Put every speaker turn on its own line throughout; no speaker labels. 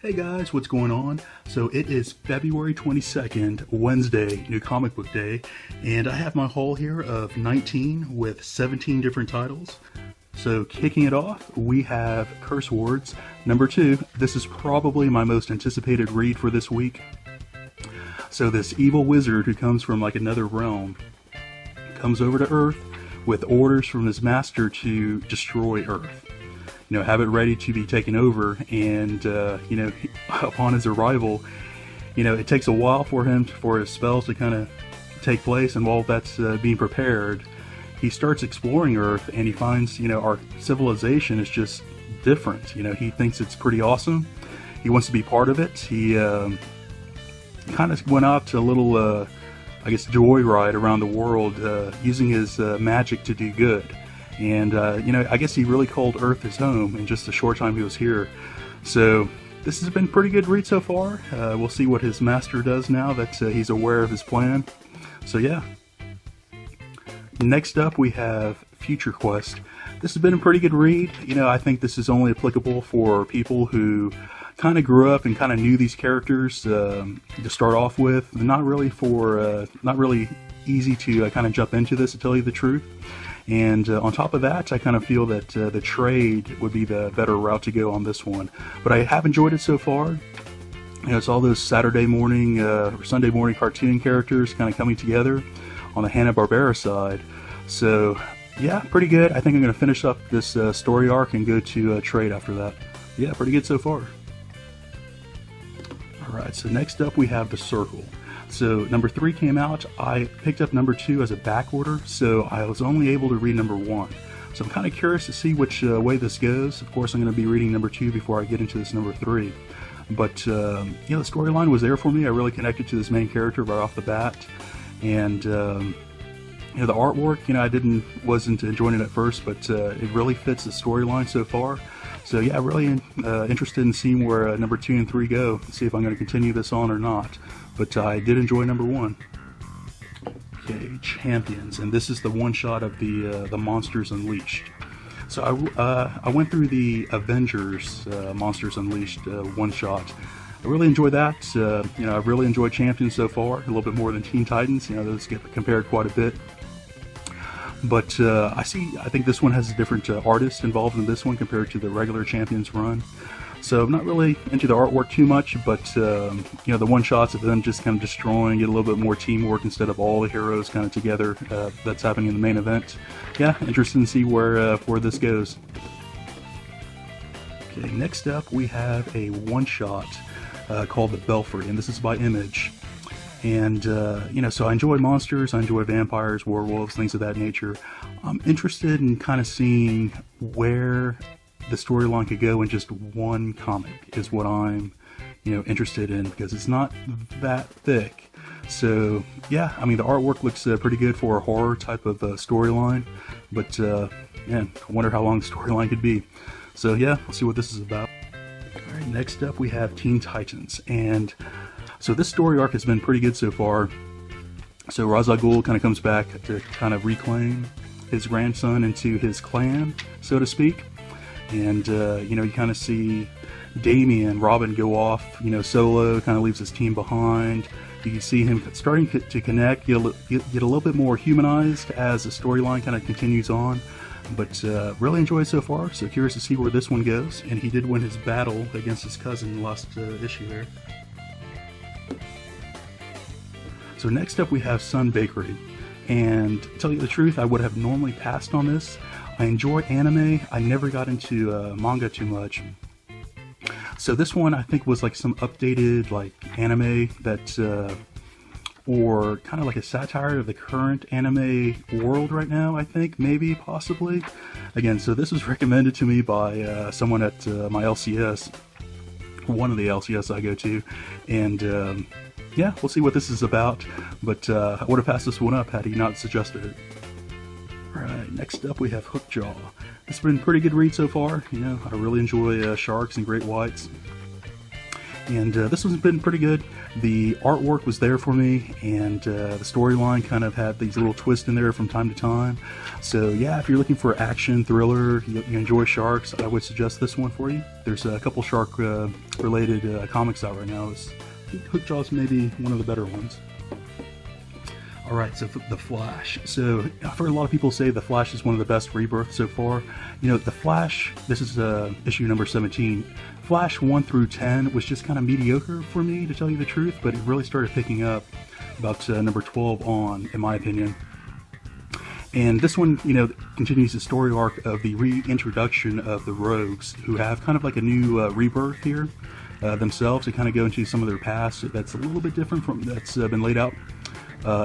Hey guys, what's going on? So it is February 22nd, Wednesday, New Comic Book Day, and I have my haul here of 19 with 17 different titles. So kicking it off, we have Curse Words, number 2. This is probably my most anticipated read for this week. So this evil wizard who comes from like another realm comes over to Earth with orders from his master to destroy Earth. Have it ready to be taken over, and upon his arrival, it takes a while for his spells to kind of take place, and while that's being prepared, he starts exploring Earth, and he finds, our civilization is just different. He thinks it's pretty awesome. He wants to be part of it. He kind of went out to a little, joyride around the world, using his magic to do good. And, I guess he really called Earth his home in just the short time he was here. So this has been a pretty good read so far. We'll see what his master does now that he's aware of his plan. So yeah. Next up we have Future Quest. This has been a pretty good read. I think this is only applicable for people who kind of grew up and kind of knew these characters to start off with. Not really easy to kind of jump into this, to tell you the truth. And on top of that, I kind of feel that the trade would be the better route to go on this one. But I have enjoyed it so far. It's all those Saturday morning or Sunday morning cartoon characters kind of coming together on the Hanna-Barbera side. So yeah, pretty good. I think I'm going to finish up this story arc and go to trade after that. Yeah, pretty good so far. Alright, so next up we have The Circle. So number 3 came out. I picked up number 2 as a back order, so I was only able to read number 1. So I'm kind of curious to see which way this goes. Of course, I'm going to be reading number 2 before I get into this number 3. But the storyline was there for me. I really connected to this main character right off the bat, and the artwork, I wasn't enjoying it at first, but it really fits the storyline so far. So yeah, really interested in seeing where number 2 and 3 go. See if I'm going to continue this on or not. But I did enjoy number 1. Okay, Champions, and this is the one-shot of the Monsters Unleashed. So I went through the Avengers Monsters Unleashed one-shot. I really enjoyed that. I've really enjoyed Champions so far, a little bit more than Teen Titans. Those get compared quite a bit. But I think this one has a different artist involved in this one compared to the regular Champions run. So I'm not really into the artwork too much, but the one-shots of them just kind of destroying, get a little bit more teamwork instead of all the heroes kind of together. That's happening in the main event. Yeah, interested to see where this goes. Okay, next up we have a one-shot called the Belfry, and this is by Image. And, so I enjoy monsters, I enjoy vampires, werewolves, things of that nature. I'm interested in kind of seeing where the storyline could go in just one comic is what I'm, interested in, because it's not that thick. So, yeah, the artwork looks pretty good for a horror type of storyline. But, I wonder how long the storyline could be. So, yeah, let's see what this is about. Alright, next up we have Teen Titans. And so this story arc has been pretty good so far. So Ra's al Ghul kind of comes back to kind of reclaim his grandson into his clan, so to speak. And, you kind of see Damian, Robin go off, solo, kind of leaves his team behind. You can see him starting to connect, get a little bit more humanized as the storyline kind of continues on. But really enjoyed it so far, so curious to see where this one goes. And he did win his battle against his cousin in the last issue there. So next up we have Sun Bakery. And to tell you the truth, I would have normally passed on this. I enjoy anime. I never got into manga too much. So this one I think was like some updated anime that, or kind of like a satire of the current anime world right now, I think, maybe, possibly. Again, so this was recommended to me by someone at my LCS, one of the LCS I go to, and yeah, we'll see what this is about, but I would have passed this one up had he not suggested it. Alright, next up we have Hookjaw. It's been a pretty good read so far. I really enjoy sharks and great whites. And this one's been pretty good. The artwork was there for me, and the storyline kind of had these little twists in there from time to time. So yeah, if you're looking for action thriller, you enjoy sharks, I would suggest this one for you. There's a couple shark related comics out right now. I think Hookjaw's maybe one of the better ones. Alright, so The Flash. So I've heard a lot of people say The Flash is one of the best rebirths so far. You know, The Flash, this is issue number 17. Flash 1 through 10 was just kind of mediocre for me, to tell you the truth, but it really started picking up about number 12 on, in my opinion. And this one, you know, continues the story arc of the reintroduction of the Rogues, who have kind of like a new rebirth here themselves, to kind of go into some of their past that's a little bit different from that's been laid out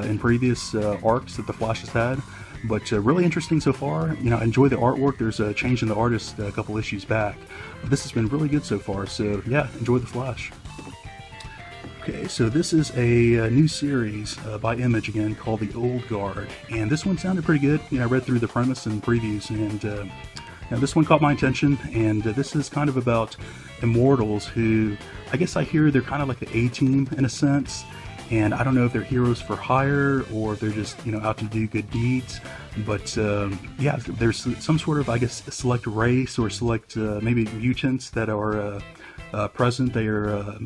in previous arcs that the Flash has had, but really interesting so far. You know, I enjoy the artwork. There's a change in the artist a couple issues back. But this has been really good so far, so yeah, enjoy the Flash. Okay, so this is a new series by Image again called The Old Guard, and this one sounded pretty good. You know, I read through the premise and previews, and you know, this one caught my attention. And this is kind of about immortals who, I guess I hear they're kind of like the A-team in a sense. And I don't know if they're heroes for hire or if they're just, you know, out to do good deeds. But yeah, there's some sort of, I guess, select race or select maybe mutants that are present. They are,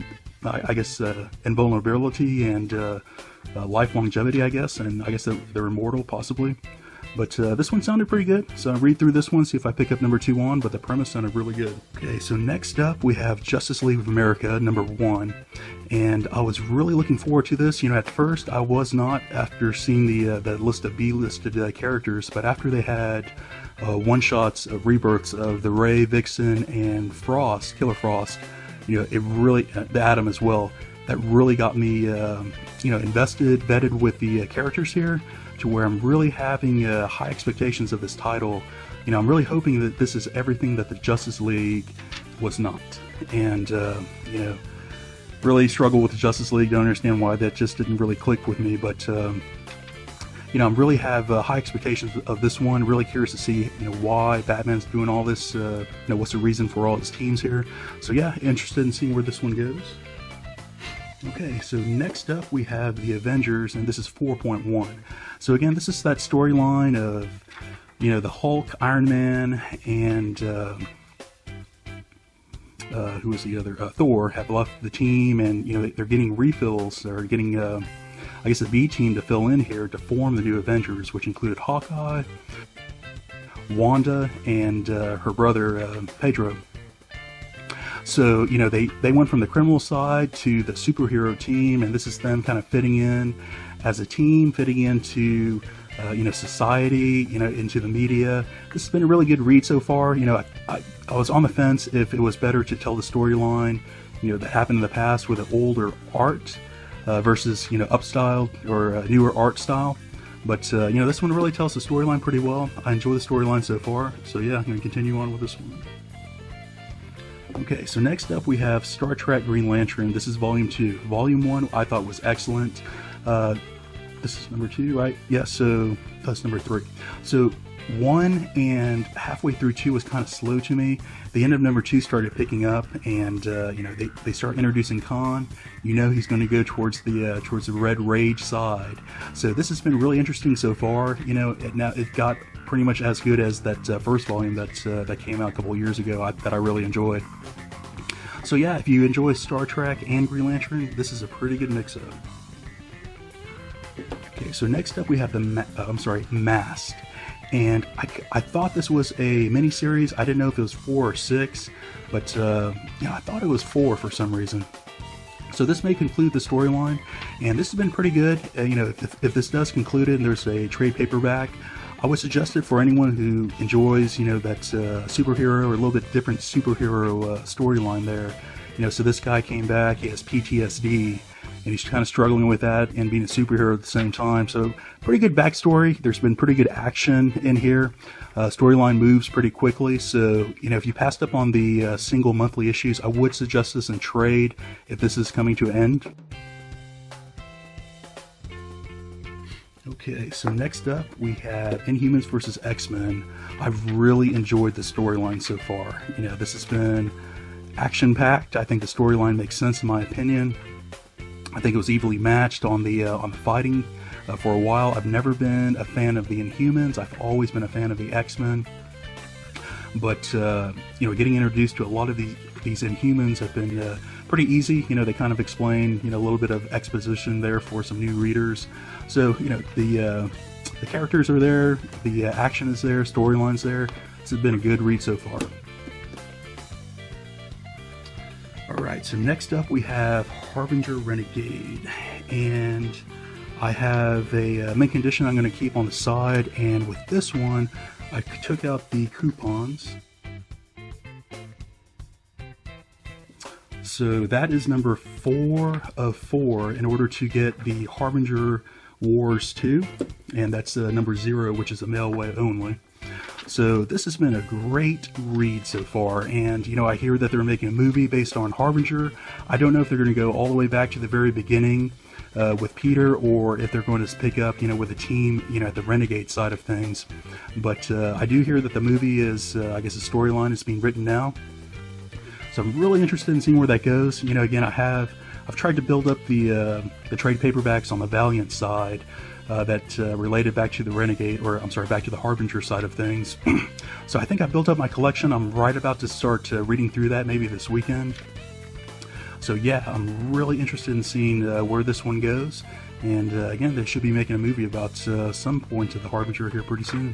I guess, invulnerability and life longevity, I guess. And I guess they're immortal, possibly. But this one sounded pretty good, so I'll read through this one, see if I pick up number 2 on, but the premise sounded really good. Okay, so next up we have Justice League of America, number 1, and I was really looking forward to this. You know, at first I was not, after seeing the list of B-listed characters, but after they had one-shots of rebirths of the Ray, Vixen, and Frost, Killer Frost, you know, it really, the Atom as well, that really got me, you know, invested, vetted with the characters here, to where I'm really having high expectations of this title. You know, I'm really hoping that this is everything that the Justice League was not. And, you know, really struggle with the Justice League. Don't understand why that just didn't really click with me. But, you know, I really have high expectations of this one. Really curious to see, you know, why Batman's doing all this. You know, what's the reason for all his teams here. So, yeah, interested in seeing where this one goes. Okay, so next up we have the Avengers, and this is 4.1. So again, this is that storyline of, you know, the Hulk, Iron Man, and who was the other? Thor have left the team, and you know they're getting refills, or getting, I guess, a B team to fill in here to form the new Avengers, which included Hawkeye, Wanda, and her brother Pedro. So, you know, they went from the criminal side to the superhero team, and this is them kind of fitting in as a team, fitting into, you know, society, you know, into the media. This has been a really good read so far. You know, I was on the fence if it was better to tell the storyline, you know, that happened in the past with an older art versus, you know, upstyled or newer art style. But, you know, this one really tells the storyline pretty well. I enjoy the storyline so far. So, yeah, I'm going to continue on with this one. Okay, so next up we have Star Trek Green Lantern. This is Volume 2. Volume 1 I thought was excellent. This is number 2, right? Yeah, so that's number 3. So 1 and halfway through 2 was kind of slow to me. The end of number 2 started picking up, and you know, they start introducing Khan. You know he's going to go towards the Red Rage side. So this has been really interesting so far. You know, it got pretty much as good as that first volume that came out a couple of years ago that I really enjoyed. So yeah, if you enjoy Star Trek and Green Lantern, this is a pretty good mix-up. Okay, so next up we have the Masked. And I thought this was a mini-series. I didn't know if it was 4 or 6, but yeah, I thought it was 4 for some reason. So this may conclude the storyline, and this has been pretty good. You know, if this does conclude it and there's a trade paperback, I would suggest it for anyone who enjoys, you know, that superhero or a little bit different superhero storyline there. You know, so this guy came back, he has PTSD, and he's kind of struggling with that and being a superhero at the same time. So pretty good backstory. There's been pretty good action in here. Storyline moves pretty quickly. So, you know, if you passed up on the single monthly issues, I would suggest this in trade if this is coming to an end. Okay, so next up we have Inhumans vs. X-Men. I've really enjoyed the storyline so far. You know, this has been action-packed. I think the storyline makes sense in my opinion. I think it was evenly matched on the fighting for a while. I've never been a fan of the Inhumans. I've always been a fan of the X-Men. But you know, getting introduced to a lot of these Inhumans have been pretty easy. You know, they kind of explain, you know, a little bit of exposition there for some new readers. So, you know, the characters are there, the action is there, storyline's there. This has been a good read so far. Alright, so next up we have Harbinger Renegade, and I have a mint condition I'm going to keep on the side, and with this one I took out the coupons. So that is number 4 of 4 in order to get the Harbinger Wars 2, and that's number 0, which is a mail way only. So this has been a great read so far, and you know, I hear that they're making a movie based on Harbinger. I don't know if they're going to go all the way back to the very beginning with Peter, or if they're going to pick up, you know, with a team, you know, at the Renegade side of things. But I do hear that the movie is, I guess, the storyline is being written now. So I'm really interested in seeing where that goes. You know, again, I've tried to build up the trade paperbacks on the Valiant side. That related back to the Renegade, or I'm sorry, back to the Harbinger side of things. So I think I built up my collection. I'm right about to start reading through that maybe this weekend. So yeah, I'm really interested in seeing where this one goes. And again, they should be making a movie about some point of the Harbinger here pretty soon.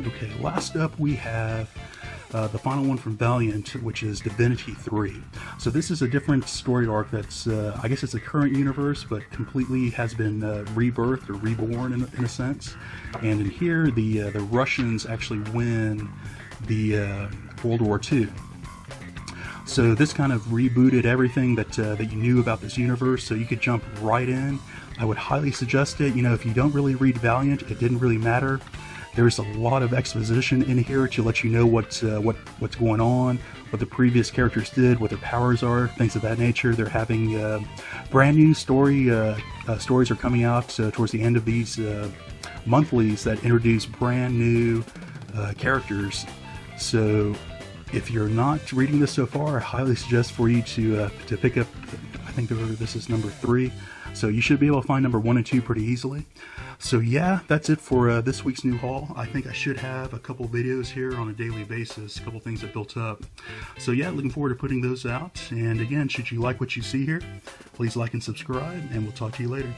Okay, last up we have the final one from Valiant, which is Divinity III. So this is a different story arc that's, I guess it's a current universe, but completely has been rebirthed or reborn in a sense. And in here, the Russians actually win the World War II. So this kind of rebooted everything that you knew about this universe, so you could jump right in. I would highly suggest it. You know, if you don't really read Valiant, it didn't really matter. There's a lot of exposition in here to let you know what's going on, what the previous characters did, what their powers are, things of that nature. They're having brand new stories are coming out towards the end of these monthlies that introduce brand new characters. So if you're not reading this so far, I highly suggest for you to pick up. I think this is number 3. So you should be able to find number 1 and 2 pretty easily. So yeah, that's it for this week's new haul. I think I should have a couple videos here on a daily basis, a couple things that built up. So yeah, looking forward to putting those out. And again, should you like what you see here, please like and subscribe, and we'll talk to you later.